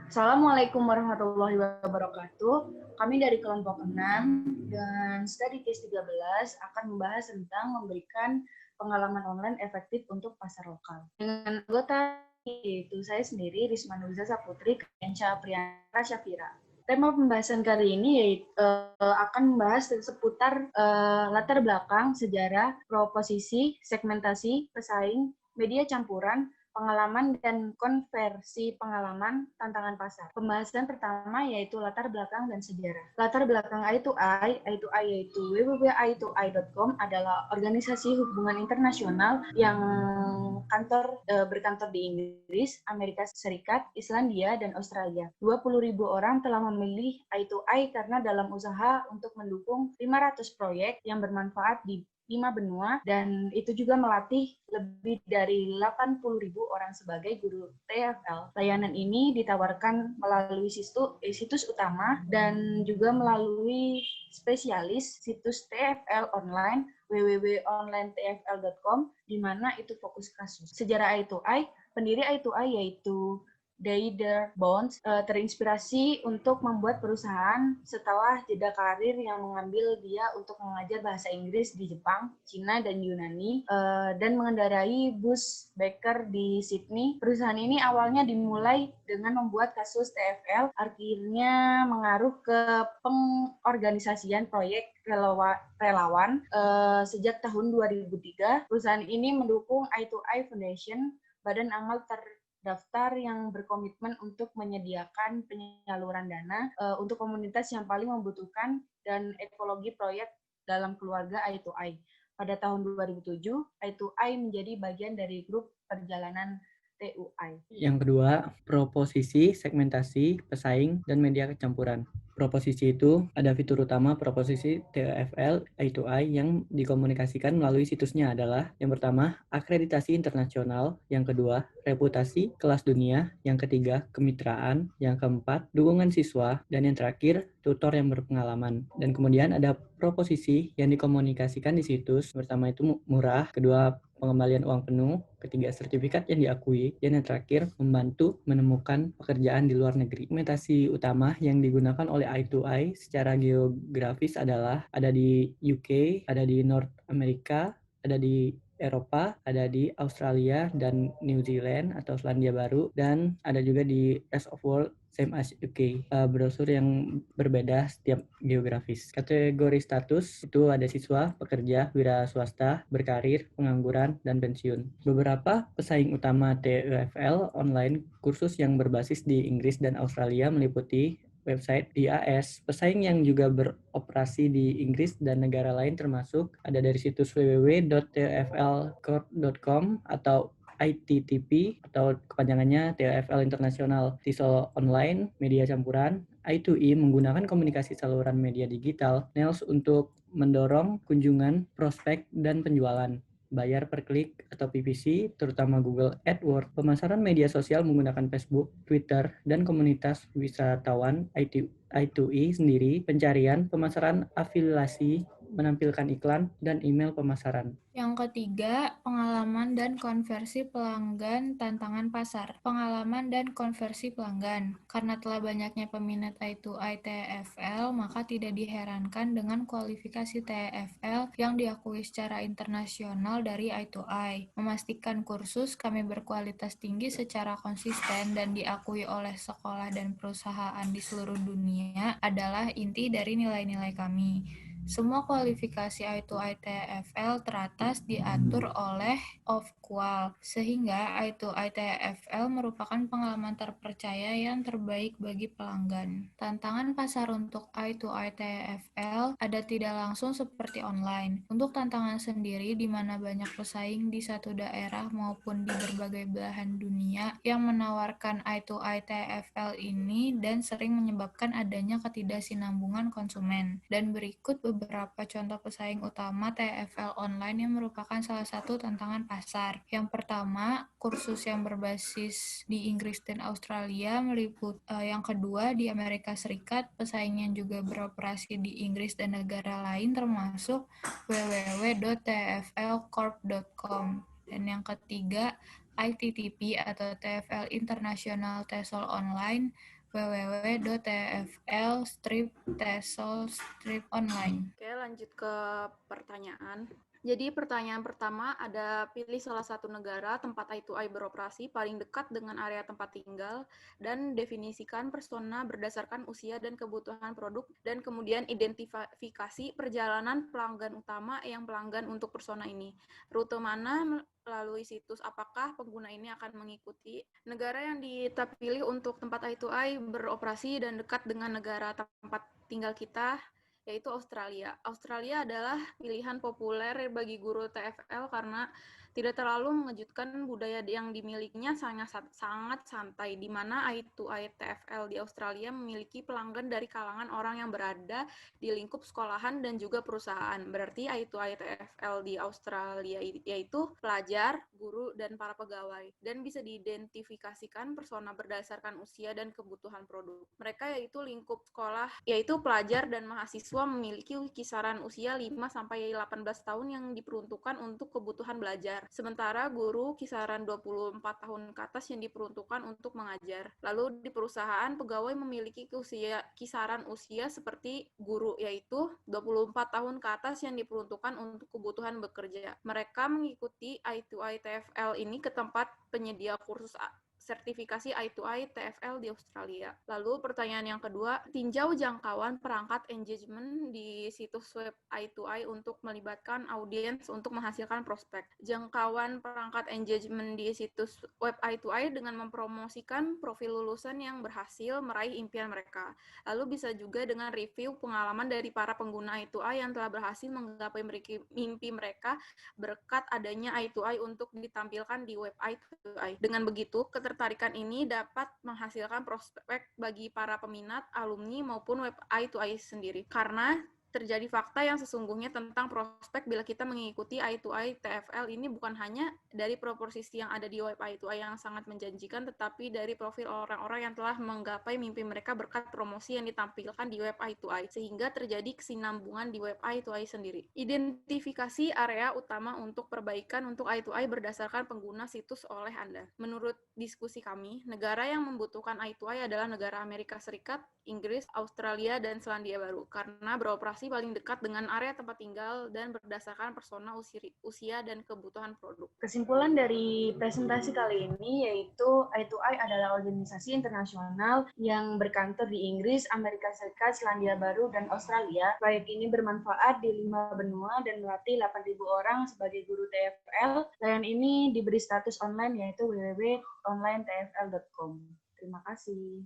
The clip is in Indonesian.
Assalamualaikum warahmatullahi wabarakatuh. Kami dari kelompok 6 dan studi case 13 akan membahas tentang memberikan pengalaman online efektif untuk pasar lokal. Dengan anggota yaitu saya sendiri, Risma Nurza Saputri, Kensha Priyanka Syafira. Tema pembahasan kali ini akan membahas seputar latar belakang, sejarah, proposisi, segmentasi, pesaing, media campuran, pengalaman dan konversi pengalaman tantangan pasar. Pembahasan pertama yaitu latar belakang dan sejarah. Latar belakang I2I yaitu www.i2i.com adalah organisasi hubungan internasional yang berkantor di Inggris, Amerika Serikat, Islandia, dan Australia. 20.000 orang telah memilih I2I karena dalam usaha untuk mendukung 500 proyek yang bermanfaat di 5 benua, dan itu juga melatih lebih dari 80.000 orang sebagai guru TFL. Layanan ini ditawarkan melalui situs utama dan juga melalui spesialis situs TFL online www.onlinetfl.com, di mana itu fokus kasus. Sejarah I2I, pendiri I2I yaitu Deider Bonds terinspirasi untuk membuat perusahaan setelah jeda karir yang mengambil dia untuk mengajar bahasa Inggris di Jepang, Cina, dan Yunani, dan mengendarai bus Baker di Sydney. Perusahaan ini awalnya dimulai dengan membuat kasus TFL, akhirnya mengaruh ke pengorganisasian proyek relawan. Sejak tahun 2003, perusahaan ini mendukung I2I Foundation, badan amal daftar yang berkomitmen untuk menyediakan penyaluran dana untuk komunitas yang paling membutuhkan dan ekologi proyek dalam keluarga I2I. Pada tahun 2007, I2I menjadi bagian dari grup perjalanan TUI. Yang kedua, proposisi, segmentasi, pesaing, dan media campuran. Proposisi itu ada fitur utama proposisi TFL I2I yang dikomunikasikan melalui situsnya adalah yang pertama, akreditasi internasional, yang kedua, reputasi kelas dunia, yang ketiga, kemitraan, yang keempat, dukungan siswa, dan yang terakhir, tutor yang berpengalaman. Dan kemudian ada proposisi yang dikomunikasikan di situs, pertama itu murah, kedua, pengembalian uang penuh, ketiga sertifikat yang diakui, dan yang terakhir membantu menemukan pekerjaan di luar negeri. Implementasi utama yang digunakan oleh I2I secara geografis adalah ada di UK, ada di North America, ada di Eropa, ada di Australia dan New Zealand atau Selandia Baru, dan ada juga di rest of world same as UK. Brosur yang berbeda setiap geografis. Kategori status itu ada siswa, pekerja, wira swasta, berkarir, pengangguran, dan pensiun. Beberapa pesaing utama TEFL online kursus yang berbasis di Inggris dan Australia meliputi website IAS. Pesaing yang juga beroperasi di Inggris dan negara lain termasuk ada dari situs www.tflcorp.com atau ITTP atau kepanjangannya TFL International TESOL Online Media Campuran. I2E menggunakan komunikasi saluran media digital NELS untuk mendorong kunjungan, prospek, dan penjualan. Bayar per klik atau PPC, terutama Google AdWords, pemasaran media sosial menggunakan Facebook, Twitter, dan komunitas wisatawan I2E sendiri, pencarian, pemasaran afiliasi, menampilkan iklan, dan email pemasaran. Yang ketiga, pengalaman dan konversi pelanggan tantangan pasar. Pengalaman dan konversi pelanggan. Karena telah banyaknya peminat I2I TFL, maka tidak diherankan dengan kualifikasi TFL yang diakui secara internasional dari I2I. Memastikan kursus kami berkualitas tinggi secara konsisten dan diakui oleh sekolah dan perusahaan di seluruh dunia adalah inti dari nilai-nilai kami. Semua kualifikasi I2I TFL teratas diatur oleh OFQUAL, sehingga I2I TFL merupakan pengalaman terpercaya yang terbaik bagi pelanggan. Tantangan pasar untuk I2I TFL ada tidak langsung seperti online. Untuk tantangan sendiri, di mana banyak pesaing di satu daerah maupun di berbagai belahan dunia yang menawarkan I2I TFL ini dan sering menyebabkan adanya ketidaksinambungan konsumen. Dan berikut beberapa contoh pesaing utama TFL online yang merupakan salah satu tantangan pasar. Yang pertama, kursus yang berbasis di Inggris dan Australia yang kedua, di Amerika Serikat, pesaing yang juga beroperasi di Inggris dan negara lain termasuk www.tflcorp.com. Dan yang ketiga, ITTP atau TFL International TESOL Online, www.tfl-tesol-online. Oke, lanjut ke pertanyaan. Jadi pertanyaan pertama ada pilih salah satu negara tempat I2I beroperasi paling dekat dengan area tempat tinggal dan definisikan persona berdasarkan usia dan kebutuhan produk dan kemudian identifikasi perjalanan pelanggan utama yang pelanggan untuk persona ini. Rute mana melalui situs apakah pengguna ini akan mengikuti. Negara yang dipilih untuk tempat I2I beroperasi dan dekat dengan negara tempat tinggal kita yaitu Australia. Australia adalah pilihan populer bagi guru TFL karena tidak terlalu mengejutkan, budaya yang dimilikinya sangat santai, di mana I2I TFL di Australia memiliki pelanggan dari kalangan orang yang berada di lingkup sekolahan dan juga perusahaan. Berarti I2I TFL di Australia yaitu pelajar, guru, dan para pegawai. Dan bisa diidentifikasikan persona berdasarkan usia dan kebutuhan produk. Mereka yaitu lingkup sekolah, yaitu pelajar dan mahasiswa memiliki kisaran usia 5-18 tahun yang diperuntukkan untuk kebutuhan belajar. Sementara guru kisaran 24 tahun ke atas yang diperuntukkan untuk mengajar. Lalu di perusahaan, pegawai memiliki kisaran usia seperti guru, yaitu 24 tahun ke atas yang diperuntukkan untuk kebutuhan bekerja. Mereka mengikuti I2I TFL ini ke tempat penyedia kursus sertifikasi I2I TFL di Australia. Lalu pertanyaan yang kedua, tinjau jangkauan perangkat engagement di situs web I2I untuk melibatkan audiens untuk menghasilkan prospek. Jangkauan perangkat engagement di situs web I2I dengan mempromosikan profil lulusan yang berhasil meraih impian mereka. Lalu bisa juga dengan review pengalaman dari para pengguna I2I yang telah berhasil menggapai mimpi mereka berkat adanya I2I untuk ditampilkan di web I2I. Dengan begitu, ketertarikan ini dapat menghasilkan prospek bagi para peminat, alumni, maupun web I2I sendiri. Karena terjadi fakta yang sesungguhnya tentang prospek bila kita mengikuti I2I TFL ini bukan hanya dari proposisi yang ada di web I2I yang sangat menjanjikan, tetapi dari profil orang-orang yang telah menggapai mimpi mereka berkat promosi yang ditampilkan di web I2I, sehingga terjadi kesinambungan di web I2I sendiri. Identifikasi area utama untuk perbaikan untuk I2I berdasarkan pengguna situs oleh Anda. Menurut diskusi kami, negara yang membutuhkan I2I adalah negara Amerika Serikat, Inggris, Australia, dan Selandia Baru, karena beroperasi paling dekat dengan area tempat tinggal dan berdasarkan persona usia dan kebutuhan produk. Kesimpulan dari presentasi kali ini yaitu I2I adalah organisasi internasional yang berkantor di Inggris, Amerika Serikat, Selandia Baru, dan Australia. Proyek ini bermanfaat di 5 benua dan melatih 8.000 orang sebagai guru TFL. Layanan ini diberi status online yaitu www.onlinetfl.com. Terima kasih.